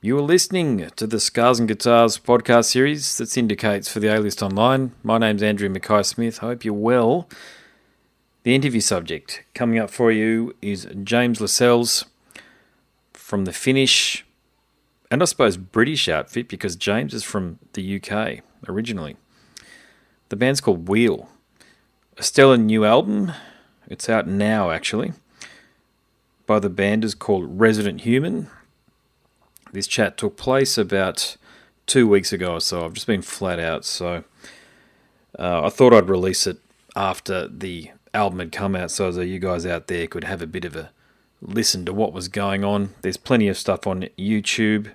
You are listening to the Scars and Guitars podcast series that syndicates for the A-List Online. My name's Andrew Mackay-Smith. Hope you're well. The interview subject coming up for you is James Lascelles from the Finnish and I suppose British outfit, because James is from the UK originally. The band's called Wheel. A stellar new album. It's out now, actually, by the band is called Resident Human. This chat took place about 2 weeks ago or so. I've just been flat out, so I thought I'd release it after the album had come out so that you guys out there could have a bit of a listen to what was going on. There's plenty of stuff on YouTube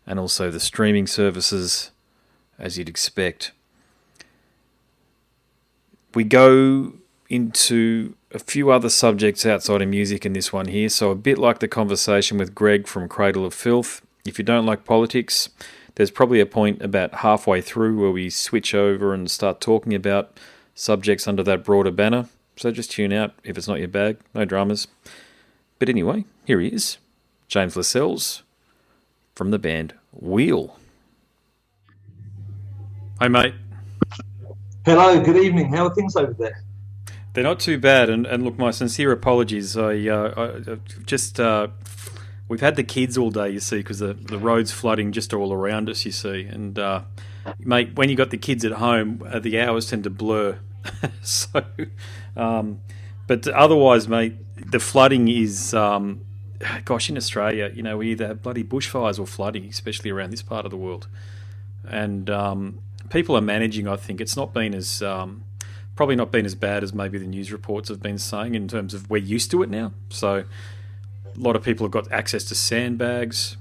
and also the streaming services, as you'd expect. We go into a few other subjects outside of music in this one here, so a bit like the conversation with Greg from Cradle of Filth. If you don't like politics, there's probably a point about halfway through where we switch over and start talking about subjects under that broader banner, so just tune out if it's not your bag, no dramas. But anyway, here he is, James Lascelles from the band Wheel. Hey mate. Hello, good evening. How are things over there? They're not too bad, and look, my sincere apologies. We've had the kids all day, you see, because the road's flooding just all around us, you see. And mate, when you got the kids at home, the hours tend to blur. So, but otherwise, mate, the flooding is, gosh, in Australia, you know, we either have bloody bushfires or flooding, especially around this part of the world. And people are managing. I think it's not been as probably not been as bad as maybe the news reports have been saying, in terms of we're used to it now. So a lot of people have got access to sandbags,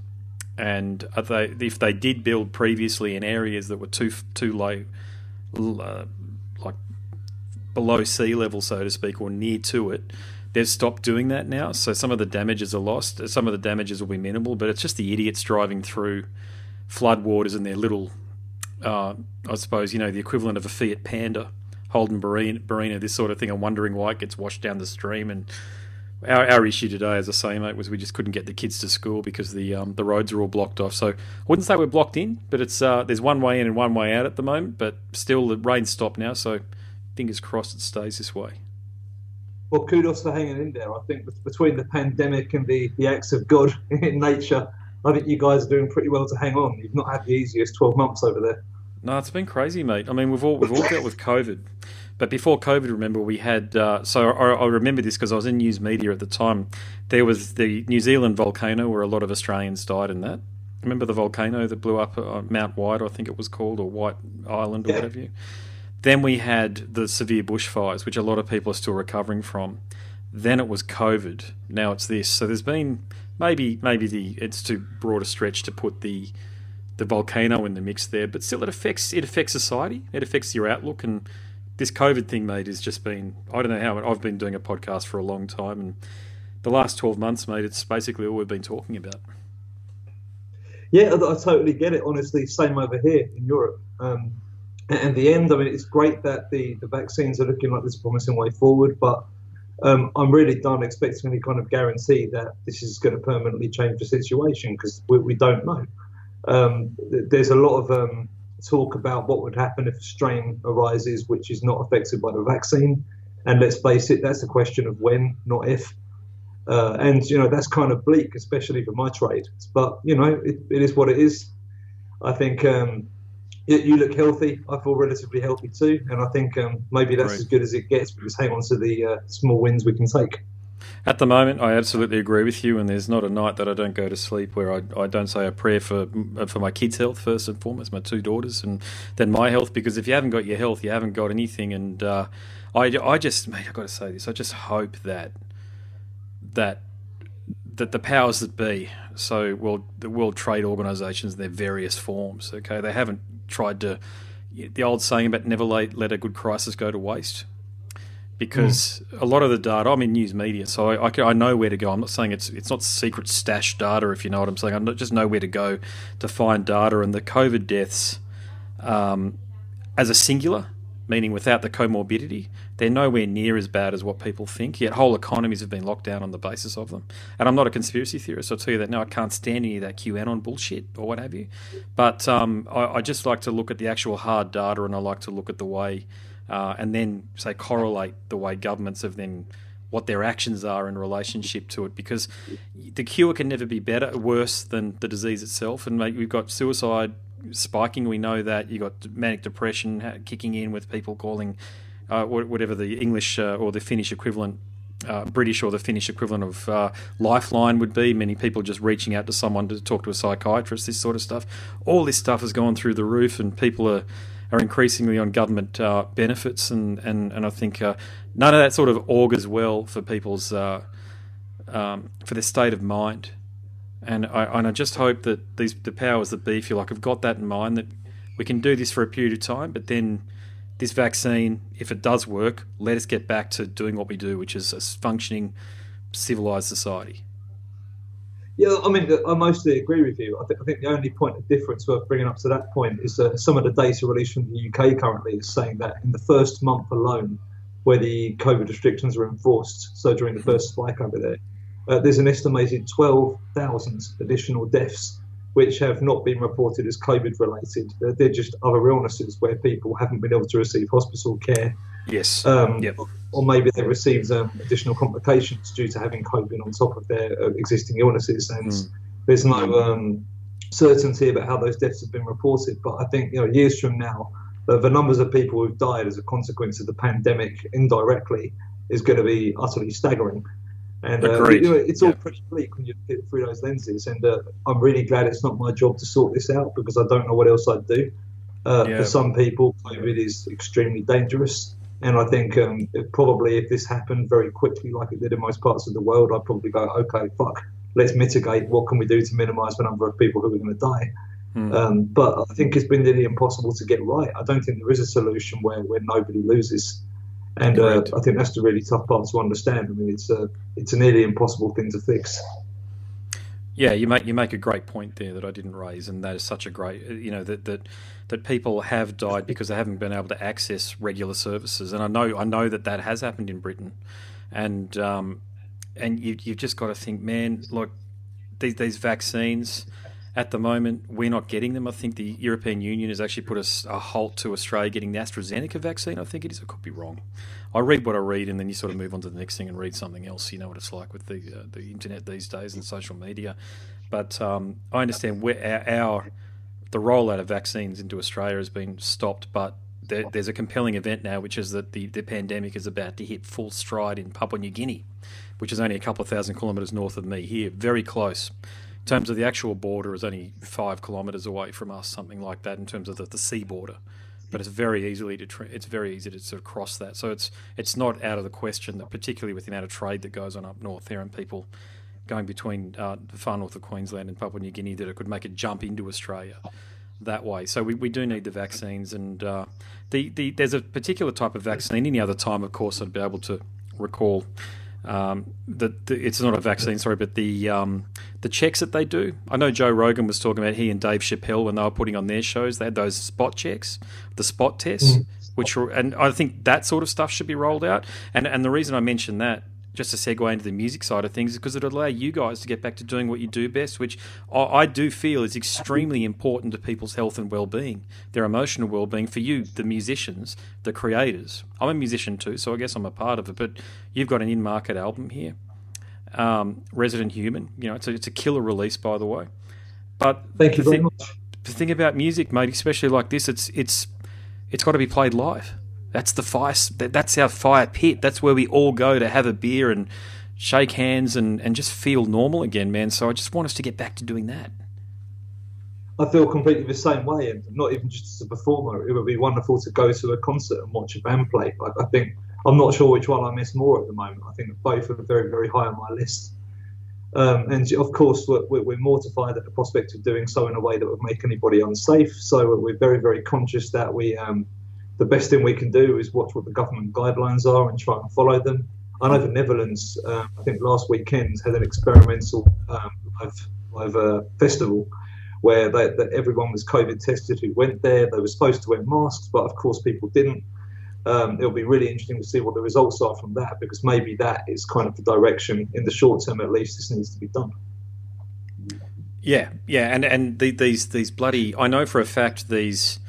and if they did build previously in areas that were too low, like below sea level, so to speak, or near to it, they've stopped doing that now. So some of the damages are lost. Some of the damages will be minimal, but it's just the idiots driving through floodwaters in their little, I suppose, you know, the equivalent of a Fiat Panda, Holden Barina, this sort of thing, and wondering why it gets washed down the stream. And our issue today, as I say, mate, was we just couldn't get the kids to school because the roads are all blocked off. So I wouldn't say we're blocked in, but it's there's one way in and one way out at the moment. But still, the rain's stopped now, so fingers crossed it stays this way. Well, kudos for hanging in there. I think between the pandemic and the acts of God in nature, I think you guys are doing pretty well to hang on. You've not had the easiest 12 months over there. No, it's been crazy, mate. I mean, we've all dealt with COVID, but before COVID, remember, we had. So I remember this because I was in news media at the time. There was the New Zealand volcano where a lot of Australians died in that. Remember the volcano that blew up Mount White, I think it was called, or White Island, or whatever. Then we had the severe bushfires, which a lot of people are still recovering from. Then it was COVID. Now it's this. So there's been maybe it's too broad a stretch to put the volcano in the mix there, but still it affects society. It affects your outlook, and this COVID thing, mate, has just been, I don't know how, I've been doing a podcast for a long time, and the last 12 months, mate, it's basically all we've been talking about. Yeah, I totally get it. Honestly, same over here in Europe. And the end, I mean, it's great that the vaccines are looking like this promising way forward, but I'm really done expecting any kind of guarantee that this is going to permanently change the situation, because we don't know. There's a lot of talk about what would happen if a strain arises which is not affected by the vaccine, and let's face it, that's a question of when, not if. And you know, that's kind of bleak, especially for my trade. But you know, it is what it is. I think you look healthy. I feel relatively healthy too, and I think maybe that's as good as it gets. We just hang on to the small wins we can take. At the moment, I absolutely agree with you, and there's not a night that I don't go to sleep where I don't say a prayer for my kids' health first and foremost, my two daughters, and then my health, because if you haven't got your health, you haven't got anything. And I just, mate, I've got to say this, I just hope that the powers that be, so the World Trade Organizations, their various forms, okay, they haven't tried to, the old saying about never let a good crisis go to waste. Because a lot of the data, I'm in news media, so I know where to go. I'm not saying it's not secret stash data, if you know what I'm saying. I just know where to go to find data. And the COVID deaths, as a singular, meaning without the comorbidity, they're nowhere near as bad as what people think. Yet whole economies have been locked down on the basis of them. And I'm not a conspiracy theorist. I'll tell you that now. I can't stand any of that QAnon bullshit or what have you. But I just like to look at the actual hard data, and I like to look at the way, and then say correlate the way governments have then what their actions are in relationship to it, because the cure can never be worse than the disease itself. And we've got suicide spiking. We know that. You've got manic depression kicking in with people calling whatever the English or the Finnish equivalent, British or the Finnish equivalent of Lifeline would be. Many people just reaching out to someone to talk to a psychiatrist, this sort of stuff. All this stuff has gone through the roof, and people are increasingly on government benefits, and I think none of that sort of augurs well for people's for their state of mind. And I just hope that the powers that be, if you like, have got that in mind, that we can do this for a period of time, but then this vaccine, if it does work, let us get back to doing what we do, which is a functioning, civilised society. Yeah, I mean, I mostly agree with you. I think the only point of difference worth bringing up to that point is some of the data released from the UK currently is saying that in the first month alone, where the COVID restrictions were enforced, so during the first spike over there, there's an estimated 12,000 additional deaths, which have not been reported as COVID related. They're just other illnesses where people haven't been able to receive hospital care. Yes. Yep. Or maybe they've received additional complications due to having COVID on top of their existing illnesses. And there's no certainty about how those deaths have been reported. But I think, years from now, the numbers of people who've died as a consequence of the pandemic indirectly is going to be utterly staggering. And it's all pretty bleak when you look at it through those lenses. And I'm really glad it's not my job to sort this out, because I don't know what else I'd do. For some people, COVID is extremely dangerous. And I think probably if this happened very quickly, like it did in most parts of the world, I'd probably go, okay, fuck, let's mitigate. What can we do to minimise the number of people who are going to die? But I think it's been nearly impossible to get right. I don't think there is a solution where nobody loses. And I think that's the really tough part to understand. I mean, it's a nearly impossible thing to fix. Yeah, you make a great point there that I didn't raise, and that is such a great, that people have died because they haven't been able to access regular services, and I know that has happened in Britain, and you've just got to think, man, look, these vaccines. At the moment, we're not getting them. I think the European Union has actually put a halt to Australia getting the AstraZeneca vaccine. I think it is. I could be wrong. I read what I read, and then you sort of move on to the next thing and read something else. You know what it's like with the internet these days and social media. But I understand where the rollout of vaccines into Australia has been stopped, but there's a compelling event now, which is that the pandemic is about to hit full stride in Papua New Guinea, which is only a couple of thousand kilometres north of me here, very close. In terms of the actual border, is only 5 kilometres away from us, something like that, in terms of the sea border. But it's very easy to sort of cross that. So it's not out of the question that, particularly with the amount of trade that goes on up north there, and people going between the far north of Queensland and Papua New Guinea, that it could make a jump into Australia that way. So we do need the vaccines, and there's a particular type of vaccine. Any other time, of course, I'd be able to recall. It's not a vaccine, sorry, but the checks that they do. I know Joe Rogan was talking about, he and Dave Chappelle, when they were putting on their shows, they had those spot checks, the spot tests, and I think that sort of stuff should be rolled out. And the reason I mention that, just to segue into the music side of things, is because it would allow you guys to get back to doing what you do best, which I do feel is extremely important to people's health and well-being, their emotional well-being. For you, the musicians, the creators. I'm a musician too, so I guess I'm a part of it, but you've got an in-market album here, Resident Human. It's a killer release, by the way. But thank you very much. The thing about music, mate, especially like this, it's got to be played live. That's the fire. That's our fire pit. That's where we all go to have a beer and shake hands and just feel normal again, man. So I just want us to get back to doing that. I feel completely the same way, and not even just as a performer. It would be wonderful to go to a concert and watch a band play. I think I'm not sure which one I miss more at the moment. I think that both are very, very high on my list. And of course, we're mortified at the prospect of doing so in a way that would make anybody unsafe. So we're very, very conscious that the best thing we can do is watch what the government guidelines are and try and follow them. I know the Netherlands, I think last weekend, had an experimental live festival where everyone was COVID tested who went there. They were supposed to wear masks, but of course people didn't. It'll be really interesting to see what the results are from that, because maybe that is kind of the direction in the short term, at least, this needs to be done. Yeah, yeah, and these bloody, I know for a fact these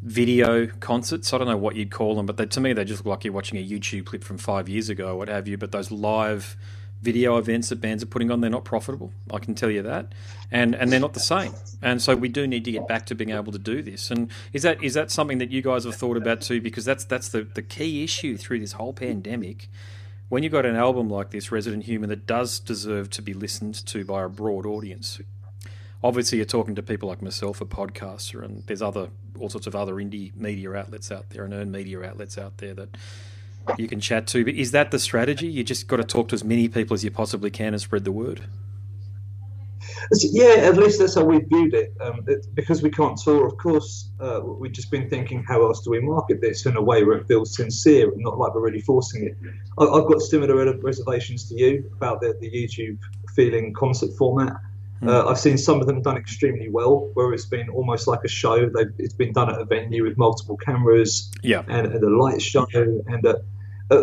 video concerts. I don't know what you'd call them, but to me they just look like you're watching a YouTube clip from 5 years ago, or what have you. But those live video events that bands are putting on, they're not profitable. I can tell you that, and they're not the same. And so we do need to get back to being able to do this. And is that something that you guys have thought about too? Because that's the key issue through this whole pandemic. When you've got an album like this, Resident Human, that does deserve to be listened to by a broad audience. Obviously, you're talking to people like myself, a podcaster, and there's all sorts of other indie media outlets out there and earned media outlets out there that you can chat to. But is that the strategy? You just got to talk to as many people as you possibly can and spread the word? Yeah, at least that's how we viewed it. Because we can't tour, of course, we've just been thinking, how else do we market this in a way where it feels sincere and not like we're really forcing it? I've got similar reservations to you about the YouTube feeling concert format. I've seen some of them done extremely well, where it's been almost like a show. It's been done at a venue with multiple cameras, yeah, and a light show. And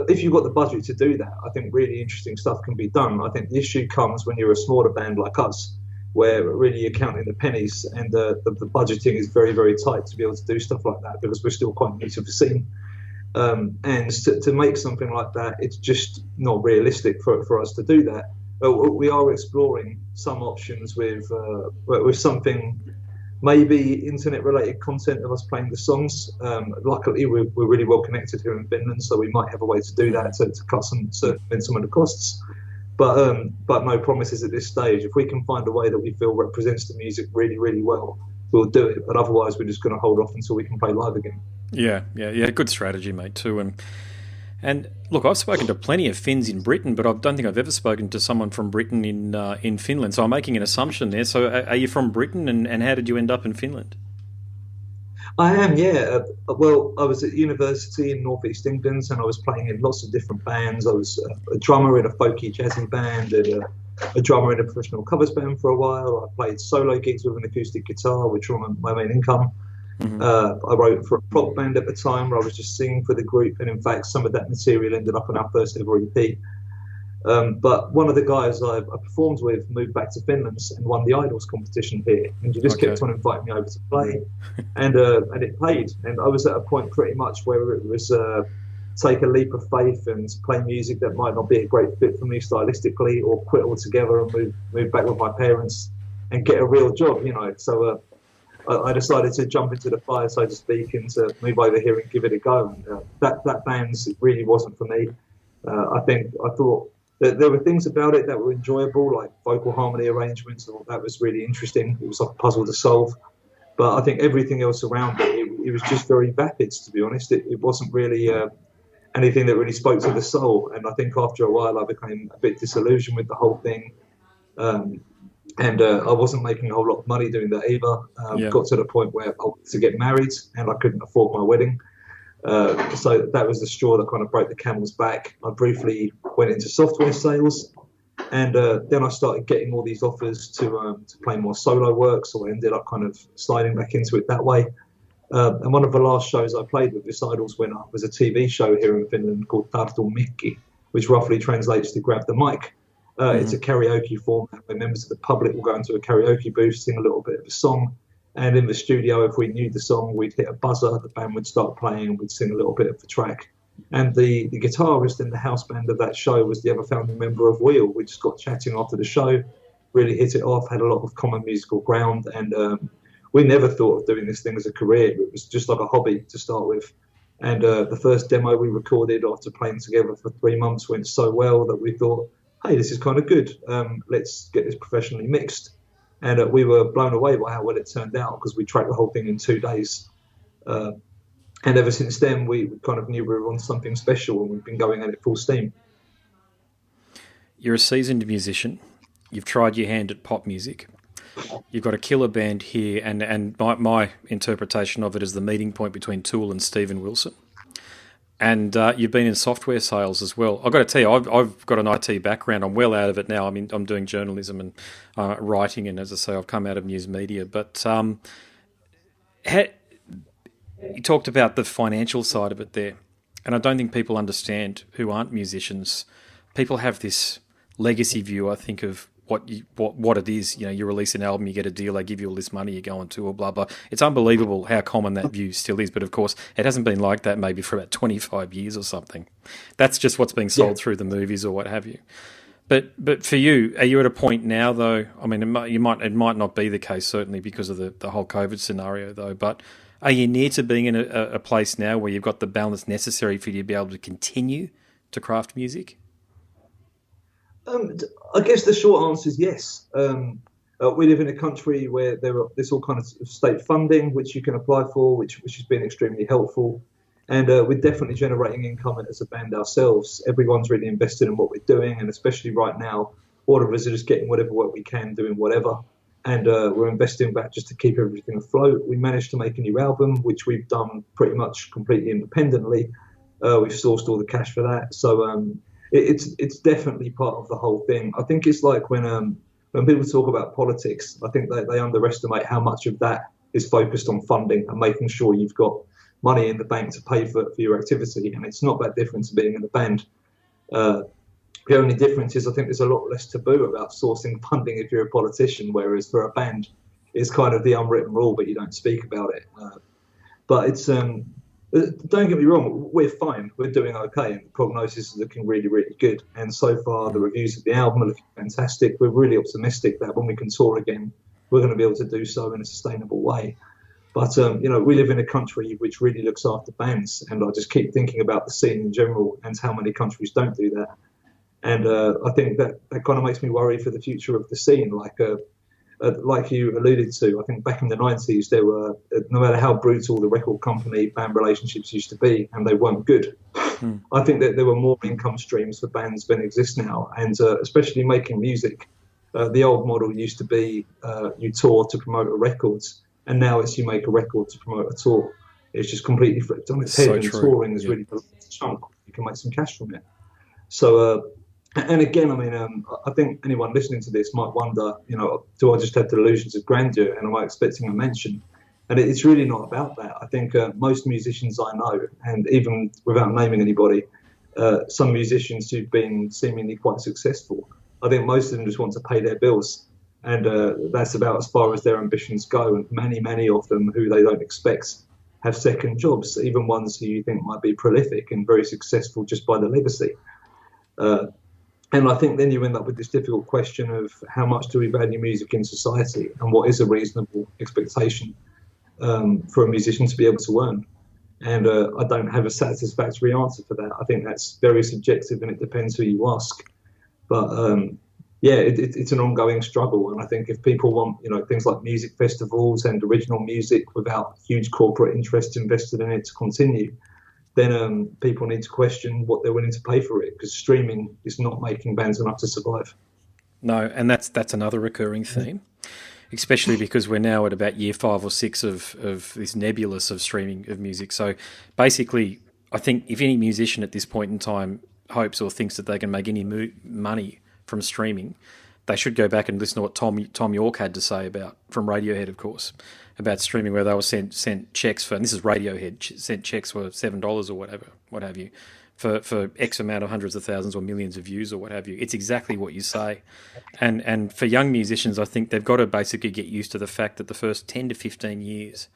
if you've got the budget to do that, I think really interesting stuff can be done. I think the issue comes when you're a smaller band like us, where really you're counting the pennies, and the budgeting is very, very tight to be able to do stuff like that, because we're still quite new to the scene. And to make something like that, it's just not realistic for us to do that. We are exploring some options with something, maybe internet-related content of us playing the songs. Luckily, we're really well connected here in Finland, so we might have a way to do that to cut some of the costs. But no promises at this stage. If we can find a way that we feel represents the music really, really well, we'll do it. But otherwise, we're just going to hold off until we can play live again. Yeah. Good strategy, mate, too. And look, I've spoken to plenty of Finns in Britain, but I don't think I've ever spoken to someone from Britain in Finland. So I'm making an assumption there. So are you from Britain, and how did you end up in Finland? I am, yeah. Well, I was at university in northeast England, and I was playing in lots of different bands. I was a drummer in a folky jazzy band, and a drummer in a professional covers band for a while. I played solo gigs with an acoustic guitar, which were my main income. Mm-hmm. I wrote for a prog band at the time where I was just singing for the group, and in fact some of that material ended up on our first ever EP. But one of the guys I performed with moved back to Finland and won the Idols competition here, and he just kept on inviting me over to play, and it played. And I was at a point pretty much where it was take a leap of faith and play music that might not be a great fit for me stylistically, or quit altogether and move back with my parents and get a real job, So I decided to jump into the fire, so to speak, and to move over here and give it a go. And, that band really wasn't for me. I thought that there were things about it that were enjoyable, like vocal harmony arrangements. I thought that was really interesting. It was like a puzzle to solve. But I think everything else around it was just very vapid, to be honest. It wasn't really anything that really spoke to the soul. And I think after a while I became a bit disillusioned with the whole thing. And I wasn't making a whole lot of money doing that either. Got to the point where I wanted to get married, and I couldn't afford my wedding. So that was the straw that kind of broke the camel's back. I briefly went into software sales, and then I started getting all these offers to play more solo work, so I ended up kind of sliding back into it that way. And one of the last shows I played with this Idols winner was a TV show here in Finland called Tartu Mikki, which roughly translates to grab the mic. It's a karaoke format where members of the public will go into a karaoke booth, sing a little bit of a song, and in the studio, if we knew the song, we'd hit a buzzer, the band would start playing, and we'd sing a little bit of the track. And the guitarist in the house band of that show was the other founding member of Wheel. We just got chatting after the show, really hit it off, had a lot of common musical ground, and we never thought of doing this thing as a career. It was just like a hobby to start with. And the first demo we recorded after playing together for 3 months went so well that we thought, hey, this is kind of good. Let's get this professionally mixed. And we were blown away by how well it turned out, because we tracked the whole thing in 2 days. And ever since then, we kind of knew we were on something special, and we've been going at it full steam. You're a seasoned musician. You've tried your hand at pop music. You've got a killer band here, and my interpretation of it is the meeting point between Tool and Steven Wilson. And you've been in software sales as well. I've got to tell you, I've got an IT background. I'm well out of it now. I mean, I'm doing journalism and writing, and as I say, I've come out of news media. But you talked about the financial side of it there. And I don't think people understand who aren't musicians. People have this legacy view, I think, of what it is. You know, you release an album, you get a deal, they give you all this money, you go on tour, blah blah. It's unbelievable how common that view still is. But of course, it hasn't been like that maybe for about 25 years or something. That's just what's being sold through the movies or what have you. But for you, are you at a point now though? I mean, it might not be the case certainly because of the whole COVID scenario though. But are you near to being in a place now where you've got the balance necessary for you to be able to continue to craft music? I guess the short answer is yes. We live in a country where there's all kind of state funding which you can apply for, which has been extremely helpful. And we're definitely generating income as a band ourselves. Everyone's really invested in what we're doing, and especially right now, all of us are just getting whatever work we can, doing whatever. And we're investing back just to keep everything afloat. We managed to make a new album, which we've done pretty much completely independently. We've sourced all the cash for that. So it's definitely part of the whole thing. I think it's like when people talk about politics, I think they underestimate how much of that is focused on funding and making sure you've got money in the bank to pay for your activity. And it's not that different to being in a band. The only difference is I think there's a lot less taboo about sourcing funding if you're a politician, whereas for a band, it's kind of the unwritten rule, but you don't speak about it. But it's don't get me wrong, we're fine, we're doing okay, and the prognosis is looking really, really good. And so far, the reviews of the album are looking fantastic. We're really optimistic that when we can tour again, we're going to be able to do so in a sustainable way. But we live in a country which really looks after bands, and I just keep thinking about the scene in general and how many countries don't do that. And I think that kind of makes me worry for the future of the scene. Like you alluded to, I think back in the 90s, there were, no matter how brutal the record company band relationships used to be, and they weren't good. I think that there were more income streams for bands than exist now, and especially making music. The old model used to be you tour to promote a record, and now it's you make a record to promote a tour. It's just completely flipped on its head, and touring is really the chunk. You can make some cash from it. So, and again, I mean, I think anyone listening to this might wonder, do I just have delusions of grandeur and am I expecting a mention? And it's really not about that. I think most musicians I know, and even without naming anybody, some musicians who've been seemingly quite successful, I think most of them just want to pay their bills. And that's about as far as their ambitions go. And many, many of them who they don't expect have second jobs, even ones who you think might be prolific and very successful just by the legacy. And I think then you end up with this difficult question of how much do we value music in society, and what is a reasonable expectation for a musician to be able to earn. And I don't have a satisfactory answer for that. I think that's very subjective, and it depends who you ask. But it's an ongoing struggle. And I think if people want, things like music festivals and original music without huge corporate interest invested in it to continue, then people need to question what they're willing to pay for it, because streaming is not making bands enough to survive. No, and that's another recurring theme, especially because we're now at about year 5 or 6 of this nebulous of streaming of music. So basically, I think if any musician at this point in time hopes or thinks that they can make any money from streaming, they should go back and listen to what Tom York had to say from Radiohead, of course, about streaming, where they were sent checks for, and this is Radiohead, sent checks for $7 or whatever, what have you, for X amount of hundreds of thousands or millions of views or what have you. It's exactly what you say. And for young musicians, I think they've got to basically get used to the fact that the first 10 to 15 years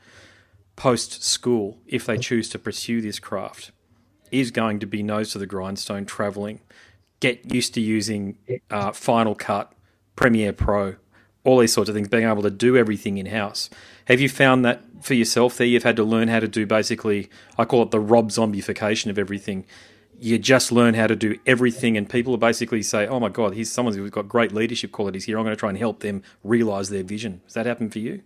post-school, if they choose to pursue this craft, is going to be nose to the grindstone, travelling, get used to using Final Cut, Premiere Pro, all these sorts of things, being able to do everything in-house. Have you found that for yourself there? You've had to learn how to do basically, I call it the Rob Zombification of everything. You just learn how to do everything, and people basically say, oh my God, here's someone who's got great leadership qualities here. I'm going to try and help them realise their vision. Has that happened for you?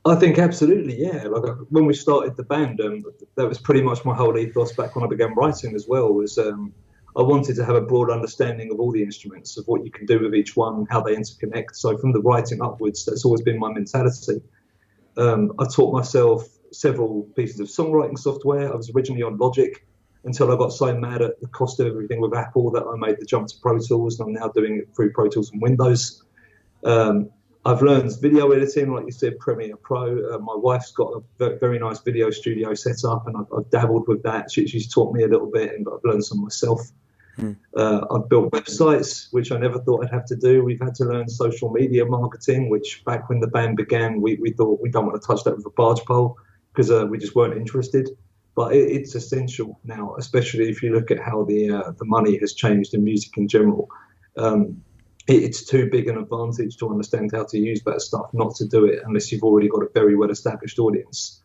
I think absolutely, yeah. Like when we started the band, that was pretty much my whole ethos back when I began writing as well, was I wanted to have a broad understanding of all the instruments, of what you can do with each one, how they interconnect. So from the writing upwards, that's always been my mentality. I taught myself several pieces of songwriting software. I was originally on Logic until I got so mad at the cost of everything with Apple that I made the jump to Pro Tools, and I'm now doing it through Pro Tools and Windows. I I've learned video editing, like you said, Premiere Pro. My wife's got a very nice video studio set up, and I've dabbled with that. She's taught me a little bit, and I've learned some myself. I've built websites, which I never thought I'd have to do. We've had to learn social media marketing, which back when the band began, we thought we don't want to touch that with a barge pole because we just weren't interested. But it's essential now, especially if you look at how the money has changed in music in general. It's too big an advantage to understand how to use that stuff not to do it unless you've already got a very well-established audience.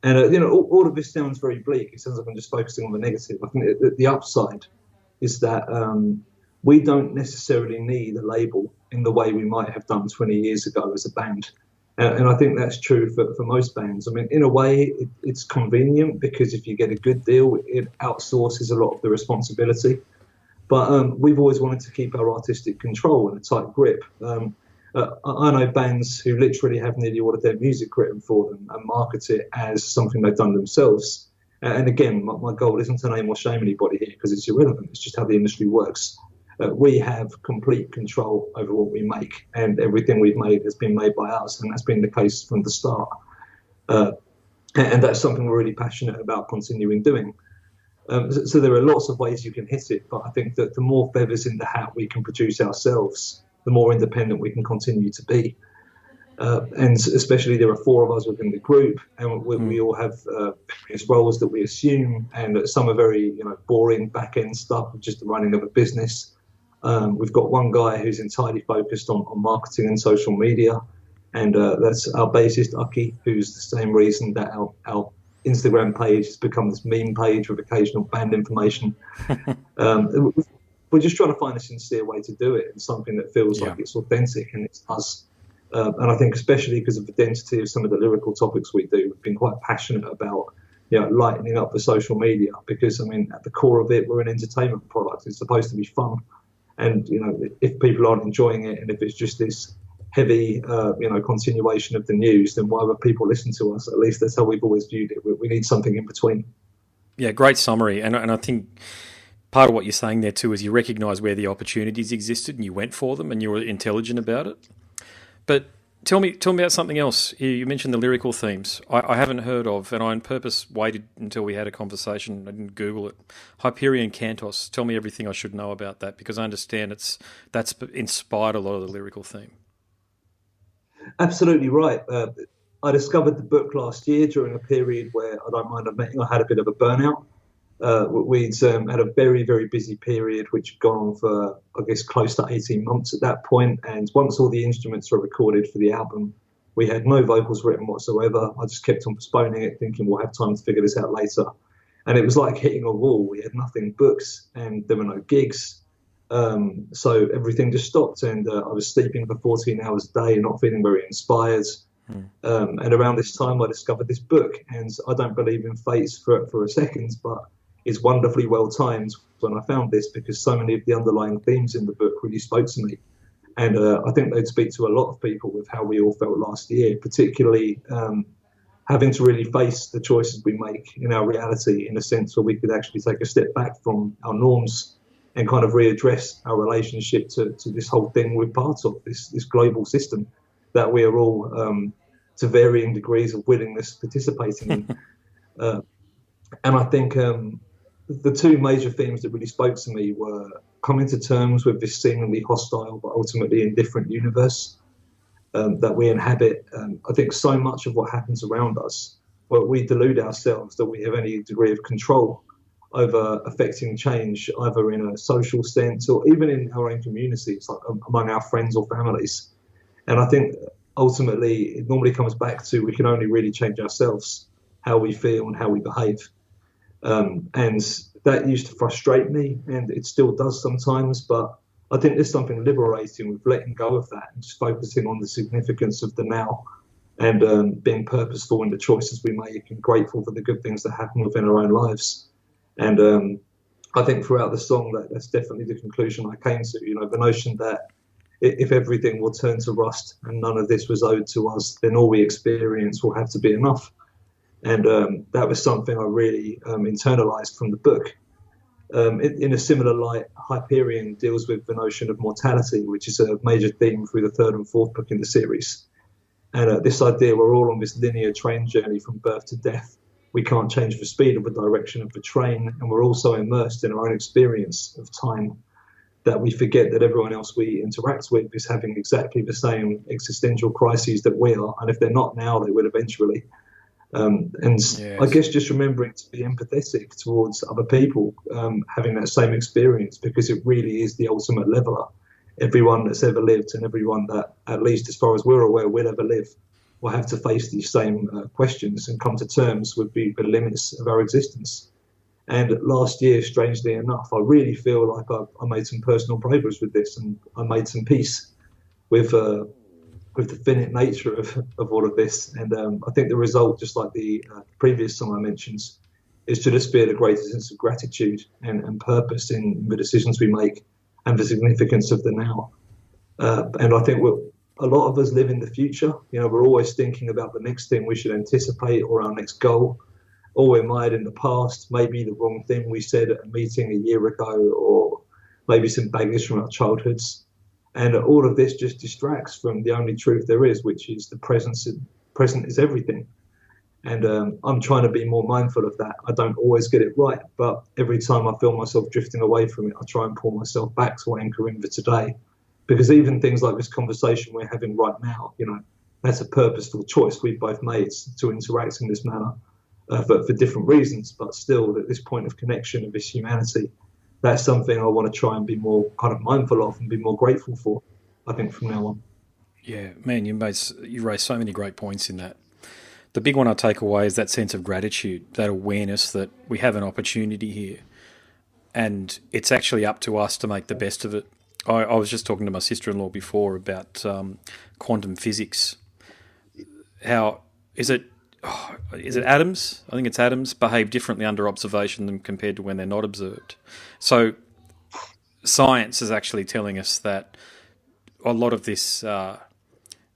And, all of this sounds very bleak. It sounds like I'm just focusing on the negative. I think the upside is that we don't necessarily need a label in the way we might have done 20 years ago as a band. And I think that's true for most bands. I mean, in a way, it's convenient because if you get a good deal, it outsources a lot of the responsibility. But we've always wanted to keep our artistic control and a tight grip. I know bands who literally have nearly all of their music written for them and market it as something they've done themselves. And again, my goal isn't to name or shame anybody here because it's irrelevant. It's just how the industry works. We have complete control over what we make, and everything we've made has been made by us, and that's been the case from the start. And that's something we're really passionate about continuing doing. So there are lots of ways you can hit it, but I think that the more feathers in the hat we can produce ourselves, the more independent we can continue to be. And especially there are 4 of us within the group, and we all have various roles that we assume, and some are very boring back-end stuff, just the running of a business. We've got one guy who's entirely focused on marketing and social media, and that's our bassist, Aki, who's the same reason that our Instagram page has become this meme page with occasional band information. We're just trying to find a sincere way to do it, and something that feels like it's authentic and it's us. And I think especially because of the density of some of the lyrical topics we do, we've been quite passionate about lightening up the social media, because I mean at the core of it, we're an entertainment product. It's supposed to be fun, and if people aren't enjoying it, and if it's just this heavy continuation of the news, then why would people listen to us? At least that's how we've always viewed it. We need something in between. Yeah, great summary. And I think part of what you're saying there too is you recognise where the opportunities existed and you went for them and you were intelligent about it. But tell me about something else. You mentioned the lyrical themes. I haven't heard of, and I on purpose waited until we had a conversation. I didn't Google it. Hyperion Cantos. Tell me everything I should know about that, because I understand that's inspired a lot of the lyrical theme. Absolutely right. I discovered the book last year during a period where, I don't mind admitting, I had a bit of a burnout. We'd had a very, very busy period, which had gone on for, I guess, close to 18 months at that point. And once all the instruments were recorded for the album, we had no vocals written whatsoever. I just kept on postponing it, thinking we'll have time to figure this out later. And it was like hitting a wall. We had nothing booked, and there were no gigs. So everything just stopped, and I was sleeping for 14 hours a day, not feeling very inspired. And around this time, I discovered this book, and I don't believe in fates for a second, but it's wonderfully well timed when I found this, because so many of the underlying themes in the book really spoke to me. And I think they'd speak to a lot of people with how we all felt last year, particularly having to really face the choices we make in our reality, in a sense where we could actually take a step back from our norms and kind of readdress our relationship to this whole thing we're part of, this global system that we are all, to varying degrees of willingness, participating in. And I think the 2 major themes that really spoke to me were coming to terms with this seemingly hostile but ultimately indifferent universe that we inhabit. I think so much of what happens around us, well, we delude ourselves that we have any degree of control over affecting change, either in a social sense or even in our own communities, like among our friends or families. And I think ultimately it normally comes back to we can only really change ourselves, how we feel and how we behave. And that used to frustrate me, and it still does sometimes, but I think there's something liberating with letting go of that and just focusing on the significance of the now, and being purposeful in the choices we make and grateful for the good things that happen within our own lives. And I think throughout the song that's definitely the conclusion I came to, the notion that if everything will turn to rust and none of this was owed to us, then all we experience will have to be enough. And that was something I really internalized from the book. In a similar light, Hyperion deals with the notion of mortality, which is a major theme through the third and fourth book in the series. And this idea we're all on this linear train journey from birth to death. We can't change the speed or the direction of the train, and we're also immersed in our own experience of time that we forget that everyone else we interact with is having exactly the same existential crises that we are. And if they're not now, they will eventually. And I Yes. guess just remembering to be empathetic towards other people having that same experience, because it really is the ultimate leveler. Everyone that's ever lived and everyone that, at least as far as we're aware, will ever live, will have to face these same questions and come to terms with the limits of our existence. And last year, strangely enough, I really feel like I made some personal progress with this, and I made some peace with the finite nature of all of this. And I think the result, just like the previous song I mentioned, is to just feel a greater sense of gratitude and purpose in the decisions we make and the significance of the now. And I think a lot of us live in the future. You know, we're always thinking about the next thing we should anticipate or our next goal. Or we might in the past, maybe the wrong thing we said at a meeting a year ago, or maybe some baggage from our childhoods. And all of this just distracts from the only truth there is, which is the present. Present is everything. And I'm trying to be more mindful of that. I don't always get it right, but every time I feel myself drifting away from it, I try and pull myself back to anchor in the today. Because even things like this conversation we're having right now, you know, that's a purposeful choice we've both made to interact in this manner for different reasons. But still, at this point of connection of this humanity, that's something I want to try and be more kind of mindful of and be more grateful for, I think, from now on. Yeah, man, you raised so many great points in that. The big one I take away is that sense of gratitude, that awareness that we have an opportunity here, and it's actually up to us to make the best of it. I was just talking to my sister-in-law before about quantum physics. How is it? Oh, is it atoms? I think it's atoms behave differently under observation than compared to when they're not observed. So science is actually telling us that a lot of this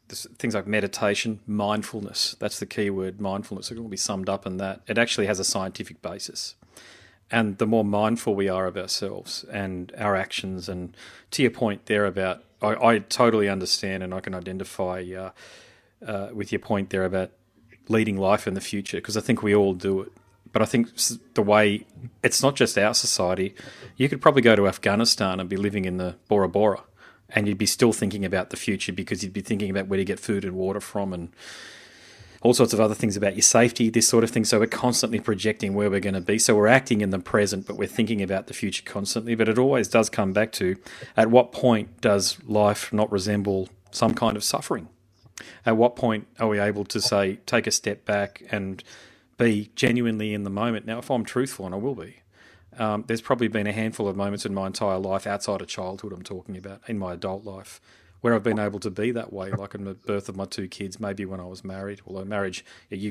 things like meditation, mindfulness, that's the key word, mindfulness. It will be summed up in that. It actually has a scientific basis. And the more mindful we are of ourselves and our actions, and to your point there about, I totally understand and I can identify with your point there about leading life in the future, because I think we all do it. But I think the way, it's not just our society. You could probably go to Afghanistan and be living in the Bora Bora, and you'd be still thinking about the future, because you'd be thinking about where to get food and water from and all sorts of other things about your safety, this sort of thing. So we're constantly projecting where we're going to be. So we're acting in the present, but we're thinking about the future constantly. But it always does come back to, at what point does life not resemble some kind of suffering? At what point are we able to say, take a step back and be genuinely in the moment? Now, if I'm truthful, and I will be, there's probably been a handful of moments in my entire life, outside of childhood I'm talking about, in my adult life, where I've been able to be that way, like in the birth of my two kids, maybe when I was married. Although marriage,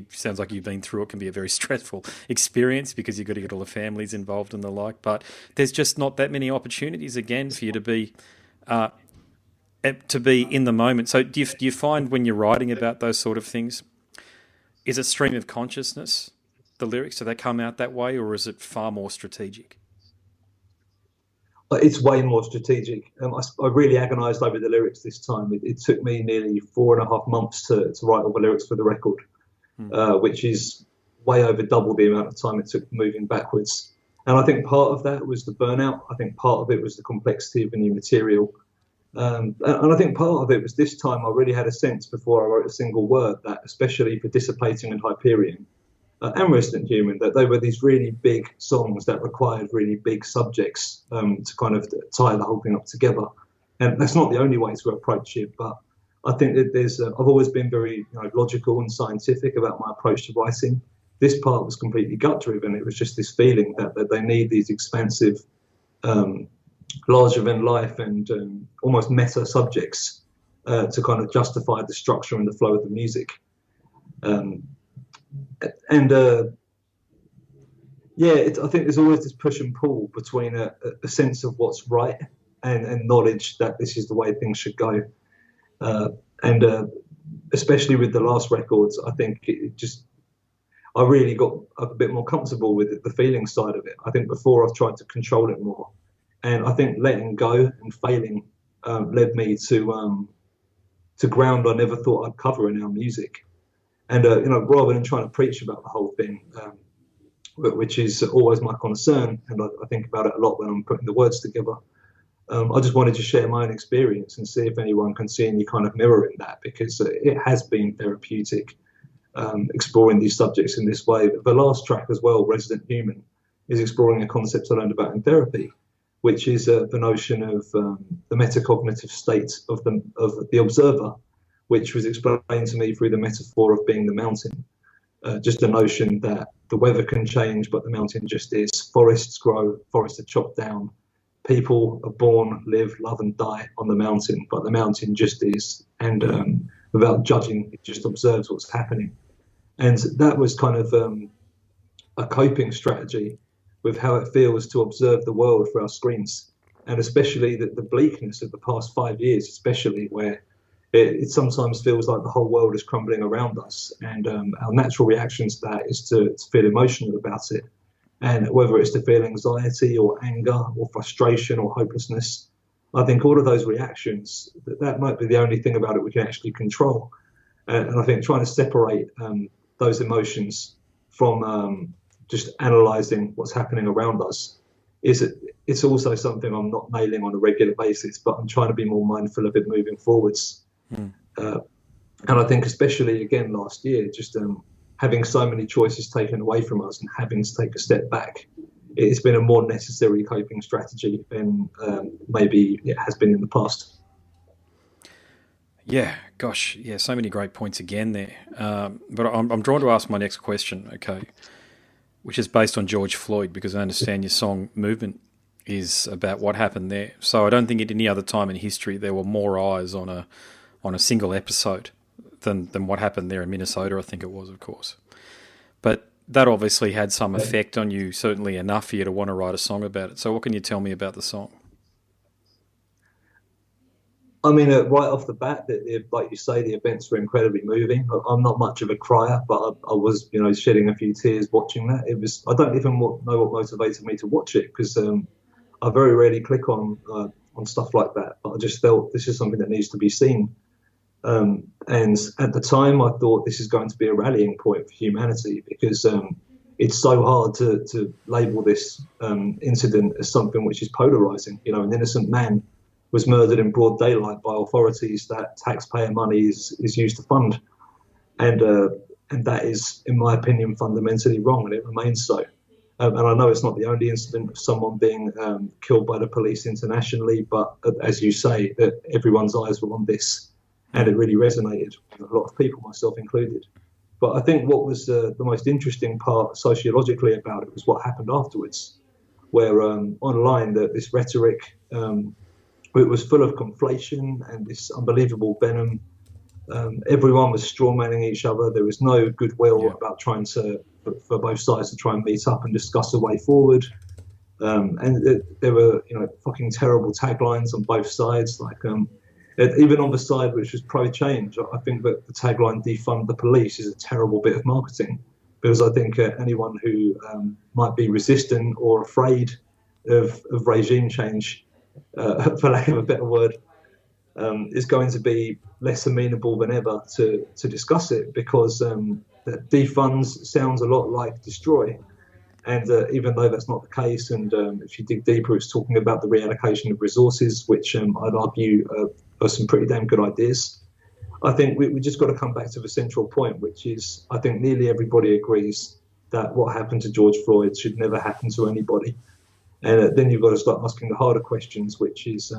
sounds like you've been through it, can be a very stressful experience because you've got to get all the families involved and the like. But there's just not that many opportunities, again, for you to be in the moment. So do you find when you're writing about those sort of things, is it stream of consciousness, the lyrics, do they come out that way, or is it far more strategic? It's way more strategic. I really agonised over the lyrics this time. It took me nearly 4.5 months to write all the lyrics for the record, which is way over double the amount of time it took moving backwards. And I think part of that was the burnout. I think part of it was the complexity of the new material. And I think part of it was this time I really had a sense before I wrote a single word that, especially for Dissipating and Hyperion, and Resident Human, that they were these really big songs that required really big subjects to kind of tie the whole thing up together. And that's not the only way to approach it, but I think that I've always been very logical and scientific about my approach to writing. This part was completely gut driven. It was just this feeling that they need these expansive, larger than life and almost meta subjects to kind of justify the structure and the flow of the music. I think there's always this push and pull between a sense of what's right and knowledge that this is the way things should go. And especially with the last records, I think I really got a bit more comfortable with the feeling side of it. I think before I've tried to control it more, and I think letting go and failing led me to ground I never thought I'd cover in our music. And rather than trying to preach about the whole thing, which is always my concern, and I think about it a lot when I'm putting the words together. I just wanted to share my own experience and see if anyone can see any kind of mirror in that, because it has been therapeutic exploring these subjects in this way. The last track as well, Resident Human, is exploring a concept I learned about in therapy, which is the notion of the metacognitive state of the observer, which was explained to me through the metaphor of being the mountain. Just a notion that the weather can change, but the mountain just is. Forests grow, forests are chopped down. People are born, live, love, and die on the mountain, but the mountain just is. And without judging, it just observes what's happening. And that was kind of a coping strategy with how it feels to observe the world through our screens. And especially the bleakness of the past 5 years, especially where it sometimes feels like the whole world is crumbling around us. And our natural reaction to that is to feel emotional about it. And whether it's to feel anxiety or anger or frustration or hopelessness, I think all of those reactions, that might be the only thing about it we can actually control. And I think trying to separate those emotions from just analysing what's happening around us it's also something I'm not nailing on a regular basis, but I'm trying to be more mindful of it moving forwards. And I think especially, again, last year, just having so many choices taken away from us and having to take a step back, it's been a more necessary coping strategy than maybe it has been in the past. Yeah, gosh, yeah, so many great points again there. But I'm drawn to ask my next question, okay, which is based on George Floyd, because I understand your song Movement is about what happened there. So I don't think at any other time in history there were more eyes on a single episode than what happened there in Minnesota, I think it was, of course. But that obviously had some effect on you, certainly enough for you to want to write a song about it. So what can you tell me about the song? I mean, right off the bat, like you say, the events were incredibly moving. I'm not much of a crier, but I was, shedding a few tears watching that. It was. I don't even know what motivated me to watch it, because I very rarely click on stuff like that. But I just felt this is something that needs to be seen. And at the time, I thought this is going to be a rallying point for humanity, because it's so hard to label this incident as something which is polarizing. An innocent man was murdered in broad daylight by authorities that taxpayer money is used to fund. And that is, in my opinion, fundamentally wrong, and it remains so. And I know it's not the only incident of someone being killed by the police internationally, but as you say, that everyone's eyes were on this, and it really resonated with a lot of people, myself included. But I think what was the most interesting part sociologically about it was what happened afterwards, where online this rhetoric, it was full of conflation and this unbelievable venom. Everyone was strawmanning each other. There was no goodwill about trying for both sides to try and meet up and discuss a way forward. And there were, fucking terrible taglines on both sides. Like, even on the side which was pro-change, I think that the tagline "defund the police" is a terrible bit of marketing, because I think anyone who might be resistant or afraid of regime change, for lack of a better word, is going to be less amenable than ever to discuss it, because defunds sounds a lot like destroy. And even though that's not the case, and if you dig deeper, it's talking about the reallocation of resources, which I'd argue are some pretty damn good ideas. I think we just got to come back to the central point, which is I think nearly everybody agrees that what happened to George Floyd should never happen to anybody. And then you've got to start asking the harder questions, which is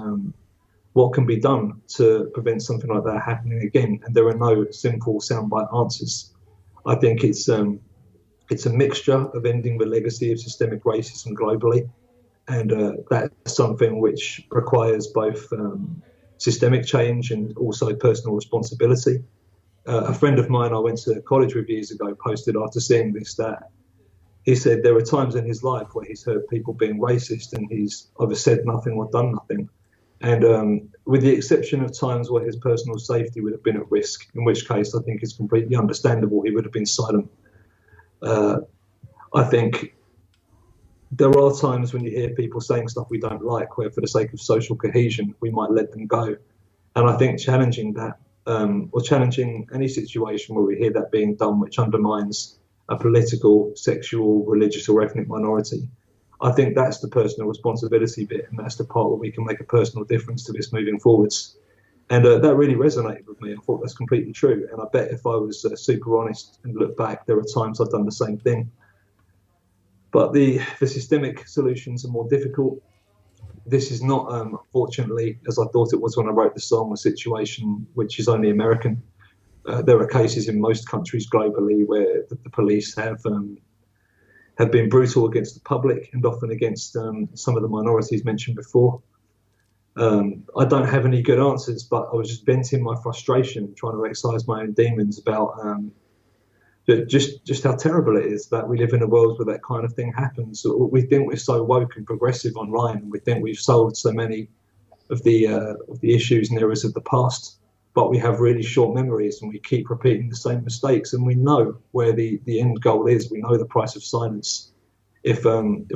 what can be done to prevent something like that happening again? And there are no simple soundbite answers. I think it's a mixture of ending the legacy of systemic racism globally, and that's something which requires both systemic change and also personal responsibility. A friend of mine I went to college with years ago posted after seeing this that he said there are times in his life where he's heard people being racist and he's either said nothing or done nothing. And with the exception of times where his personal safety would have been at risk, in which case I think it's completely understandable he would have been silent. Uh, I think there are times when you hear people saying stuff we don't like, where for the sake of social cohesion, we might let them go. And I think challenging that, or challenging any situation where we hear that being done, which undermines a political, sexual, religious, or ethnic minority, I think that's the personal responsibility bit, and that's the part where we can make a personal difference to this moving forwards. And that really resonated with me. I thought that's completely true. And I bet if I was super honest and look back, there are times I've done the same thing. But the systemic solutions are more difficult. This is not, unfortunately, as I thought it was when I wrote the song, a situation which is only American. There are cases in most countries globally where the police have been brutal against the public and often against some of the minorities mentioned before. I don't have any good answers, but I was just venting my frustration, trying to exercise my own demons about just how terrible it is that we live in a world where that kind of thing happens. We think we're so woke and progressive online, and we think we've solved so many of the issues and errors of the past, but we have really short memories, and we keep repeating the same mistakes. And we know where the end goal is. We know the price of silence if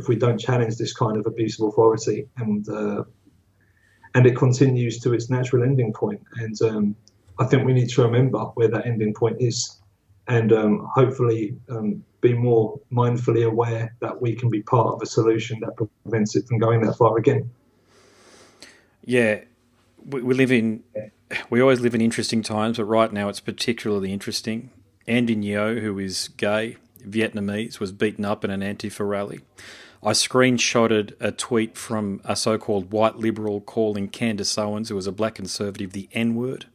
we don't challenge this kind of abuse of authority, and it continues to its natural ending point. And I think we need to remember where that ending point is, and hopefully be more mindfully aware that we can be part of a solution that prevents it from going that far again. Yeah, we always live in interesting times, but right now it's particularly interesting. Andy Ngo, who is gay, Vietnamese, was beaten up in an Antifa rally. I screenshotted a tweet from a so-called white liberal calling Candace Owens, who was a black conservative, the N-word.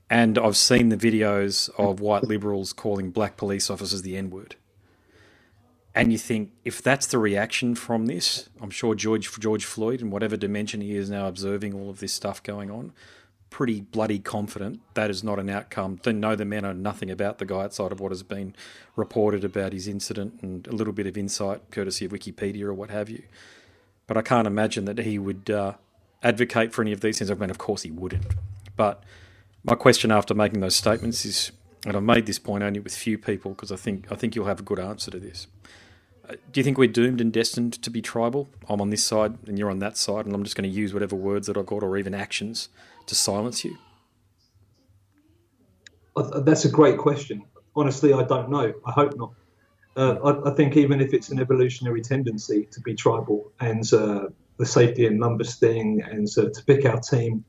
And I've seen the videos of white liberals calling black police officers the N-word. And you think, if that's the reaction from this, I'm sure George Floyd, in whatever dimension he is now observing all of this stuff going on, pretty bloody confident that is not an outcome. They know the men know nothing about the guy outside of what has been reported about his incident and a little bit of insight, courtesy of Wikipedia or what have you. But I can't imagine that he would advocate for any of these things. I mean, of course he wouldn't. But my question after making those statements is, and I've made this point only with few people because I think you'll have a good answer to this. Do you think we're doomed and destined to be tribal? I'm on this side and you're on that side, and I'm just going to use whatever words that I've got or even actions to silence you? That's a great question. Honestly, I don't know. I hope not. I think even if it's an evolutionary tendency to be tribal and the safety and numbers thing and to pick our team,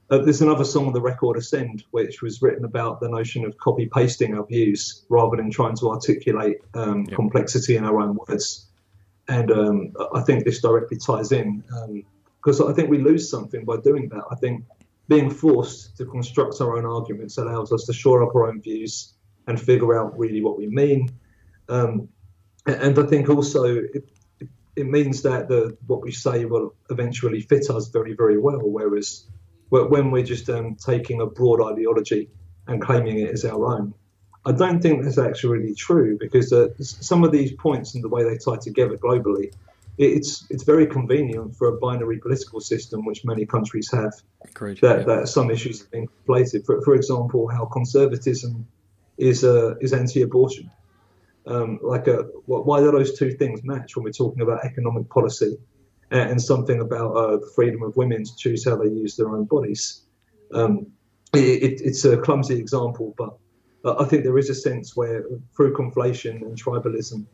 there's another song on the record, Ascend, which was written about the notion of copy pasting our views rather than trying to articulate complexity in our own words. And I think this directly ties in because I think we lose something by doing that. I think being forced to construct our own arguments allows us to shore up our own views and figure out really what we mean. And I think also it means that what we say will eventually fit us very, very well, whereas when we're just taking a broad ideology and claiming it as our own. I don't think that's actually really true because some of these points and the way they tie together globally, it's very convenient for a binary political system, which many countries have. Agreed, that some issues have been conflated. For example, how conservatism is anti-abortion. Why do those two things match when we're talking about economic policy and something about the freedom of women to choose how they use their own bodies? It's a clumsy example, but I think there is a sense where through conflation and tribalism,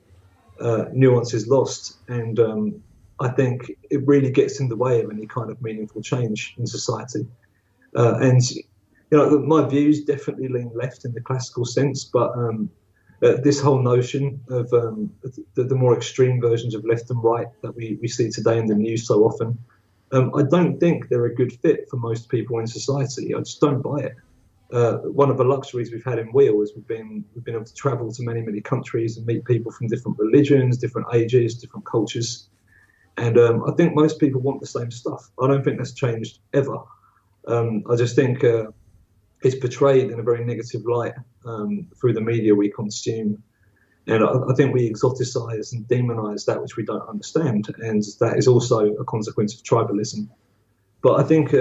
nuance is lost. And I think it really gets in the way of any kind of meaningful change in society. And my views definitely lean left in the classical sense, but this whole notion of the more extreme versions of left and right that we see today in the news so often, I don't think they're a good fit for most people in society. I just don't buy it. One of the luxuries we've had in Wheel is we've been able to travel to many, many countries and meet people from different religions, different ages, different cultures. And I think most people want the same stuff. I don't think that's changed ever. I just think it's portrayed in a very negative light through the media we consume. And I think we exoticize and demonize that which we don't understand. And that is also a consequence of tribalism. But I think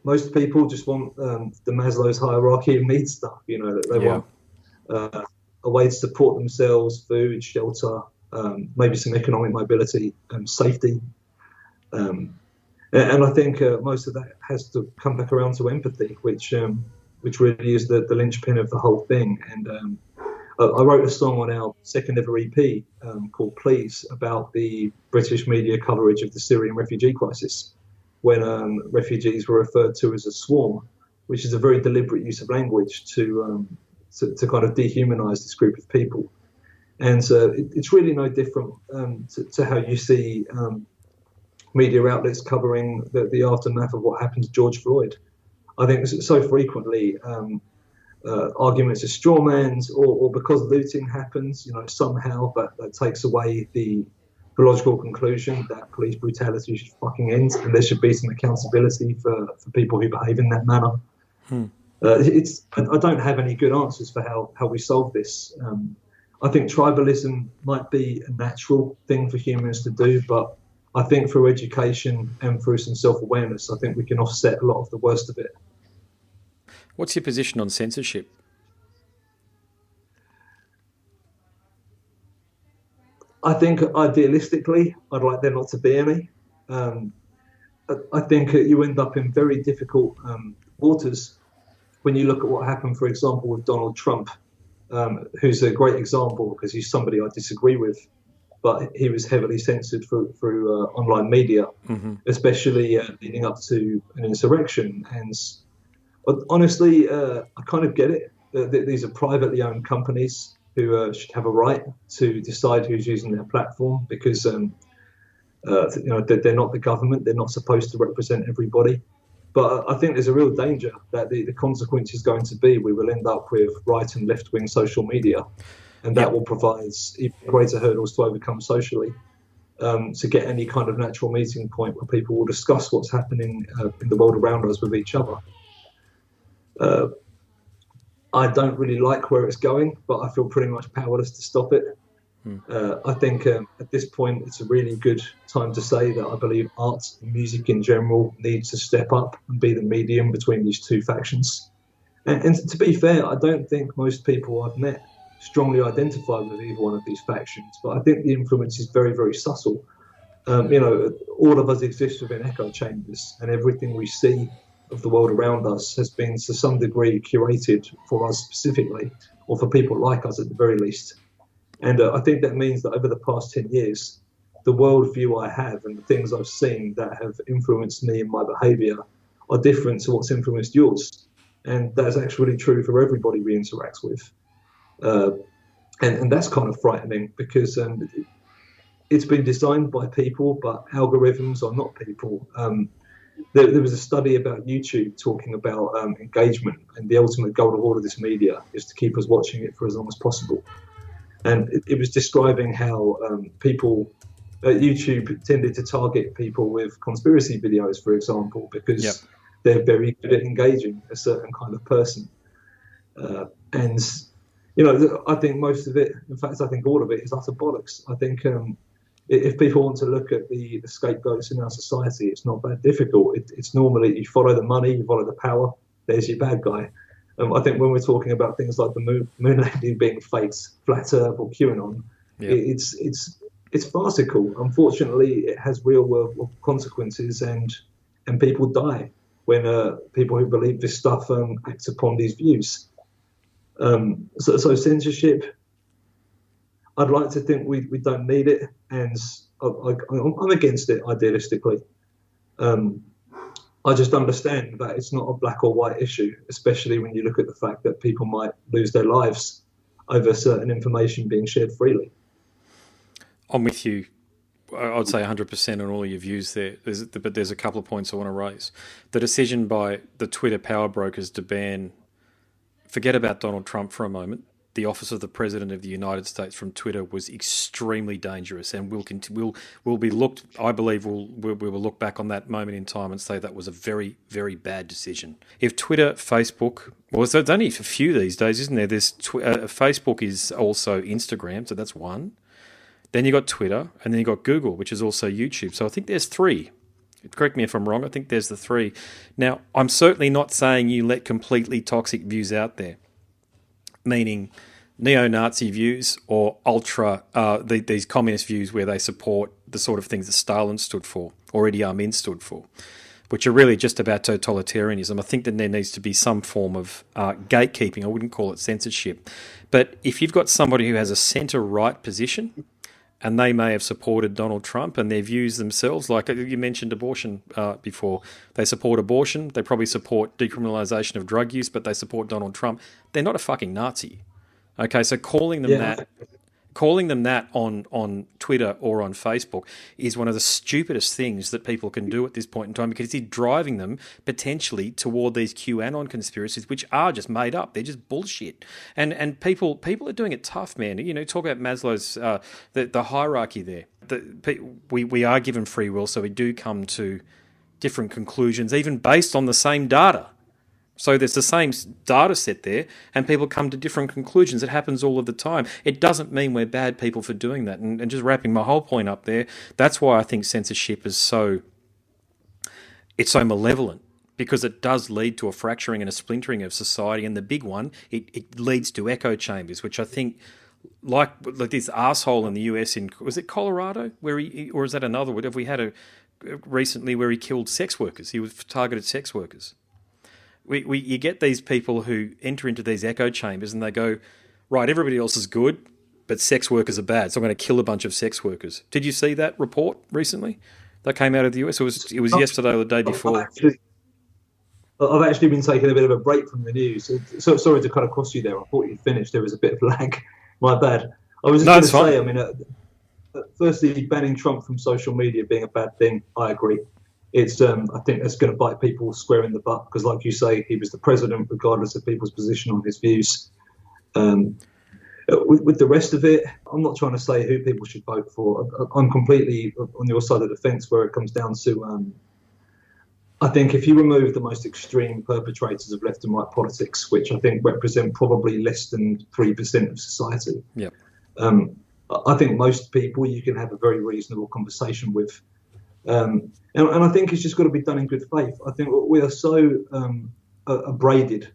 most people just want the Maslow's hierarchy of needs stuff, that they want a way to support themselves, food, shelter, maybe some economic mobility, safety. Um, and I think most of that has to come back around to empathy, which really is the linchpin of the whole thing. And I wrote a song on our second ever EP called Please about the British media coverage of the Syrian refugee crisis, when refugees were referred to as a swarm, which is a very deliberate use of language to kind of dehumanize this group of people. And it's really no different to how you see media outlets covering the aftermath of what happened to George Floyd. I think so frequently arguments are strawmans, or because looting happens, somehow that takes away the logical conclusion that police brutality should fucking end, and there should be some accountability for people who behave in that manner. I don't have any good answers for how we solve this. I think tribalism might be a natural thing for humans to do, but I think through education and through some self-awareness, I think we can offset a lot of the worst of it. What's your position on censorship? I think idealistically, I'd like there not to be any. I think you end up in very difficult waters when you look at what happened, for example, with Donald Trump, who's a great example because he's somebody I disagree with, but he was heavily censored through online media, especially leading up to an insurrection. And honestly, I kind of get it. These are privately owned companies who should have a right to decide who's using their platform, because they're not the government. They're not supposed to represent everybody. But I think there's a real danger that the consequence is going to be we will end up with right and left-wing social media, and that will provide even greater hurdles to overcome socially, to get any kind of natural meeting point where people will discuss what's happening in the world around us with each other. I don't really like where it's going, but I feel pretty much powerless to stop it. I think at this point it's a really good time to say that I believe art and music in general needs to step up and be the medium between these two factions. And to be fair, I don't think most people I've met strongly identify with either one of these factions, but I think the influence is very, very subtle. All of us exist within echo chambers, and everything we see of the world around us has been to some degree curated for us specifically, or for people like us at the very least. And I think that means that over the past 10 years, the worldview I have and the things I've seen that have influenced me in my behaviour are different to what's influenced yours. And that's actually true for everybody we interact with. And that's kind of frightening, because it's been designed by people, but algorithms are not people. There was a study about YouTube talking about engagement, and the ultimate goal of all of this media is to keep us watching it for as long as possible. And it was describing how people at YouTube tended to target people with conspiracy videos, for example, because they're very good at engaging a certain kind of person. And I think most of it, in fact, I think all of it is utter bollocks. I think if people want to look at the scapegoats in our society, it's not that difficult. It's normally you follow the money, you follow the power, there's your bad guy. I think when we're talking about things like the moon landing being faked, flat Earth, or QAnon, it's farcical. Unfortunately, it has real world consequences, and people die when people who believe this stuff act upon these views. So censorship, I'd like to think we don't need it, and I'm against it idealistically. I just understand that it's not a black or white issue, especially when you look at the fact that people might lose their lives over certain information being shared freely. I'm with you. I'd say 100% on all your views there. But there's a couple of points I want to raise. The decision by the Twitter power brokers to ban, forget about Donald Trump for a moment, the office of the President of the United States from Twitter was extremely dangerous, and will be looked. I believe we will look back on that moment in time and say that was a very, very bad decision. If Twitter, Facebook, well, so it's only a few these days, isn't there? There's Facebook is also Instagram, so that's one. Then you got Twitter, and then you got Google, which is also YouTube. So I think there's three. Correct me if I'm wrong. I think there's the three. Now, I'm certainly not saying you let completely toxic views out there, meaning neo-Nazi views or these communist views where they support the sort of things that Stalin stood for or Idi Amin stood for, which are really just about totalitarianism. I think that there needs to be some form of gatekeeping. I wouldn't call it censorship. But if you've got somebody who has a centre-right position, and they may have supported Donald Trump and their views themselves, like you mentioned abortion before, they support abortion, they probably support decriminalisation of drug use, but they support Donald Trump, they're not a fucking Nazi. Okay, so calling them that on Twitter or on Facebook is one of the stupidest things that people can do at this point in time, because it's driving them potentially toward these QAnon conspiracies, which are just made up. They're just bullshit. And people are doing it tough, man. You know, talk about Maslow's the hierarchy there. We are given free will, so we do come to different conclusions, even based on the same data. So there's the same data set there, and people come to different conclusions. It happens all of the time. It doesn't mean we're bad people for doing that. And just wrapping my whole point up there, that's why I think censorship is so malevolent, because it does lead to a fracturing and a splintering of society. And the big one, it leads to echo chambers, which I think, like this asshole in the US was it Colorado, or is that another one? Have we had recently where he killed sex workers? He targeted sex workers. You get these people who enter into these echo chambers and they go, right, everybody else is good, but sex workers are bad, so I'm going to kill a bunch of sex workers. Did you see that report recently that came out of the US? It was yesterday or the day before. I've actually been taking a bit of a break from the news. So sorry to cut across you there. I thought you'd finished. There was a bit of lag. My bad. I was just going to say, I mean, firstly, banning Trump from social media being a bad thing, I agree. I think that's going to bite people square in the butt, because, like you say, he was the president, regardless of people's position on his views. With the rest of it, I'm not trying to say who people should vote for. I'm completely on your side of the fence where it comes down to. I think if you remove the most extreme perpetrators of left and right politics, which I think represent probably less than 3% of society, I think most people you can have a very reasonable conversation with. And I think it's just got to be done in good faith. I think we are so abraded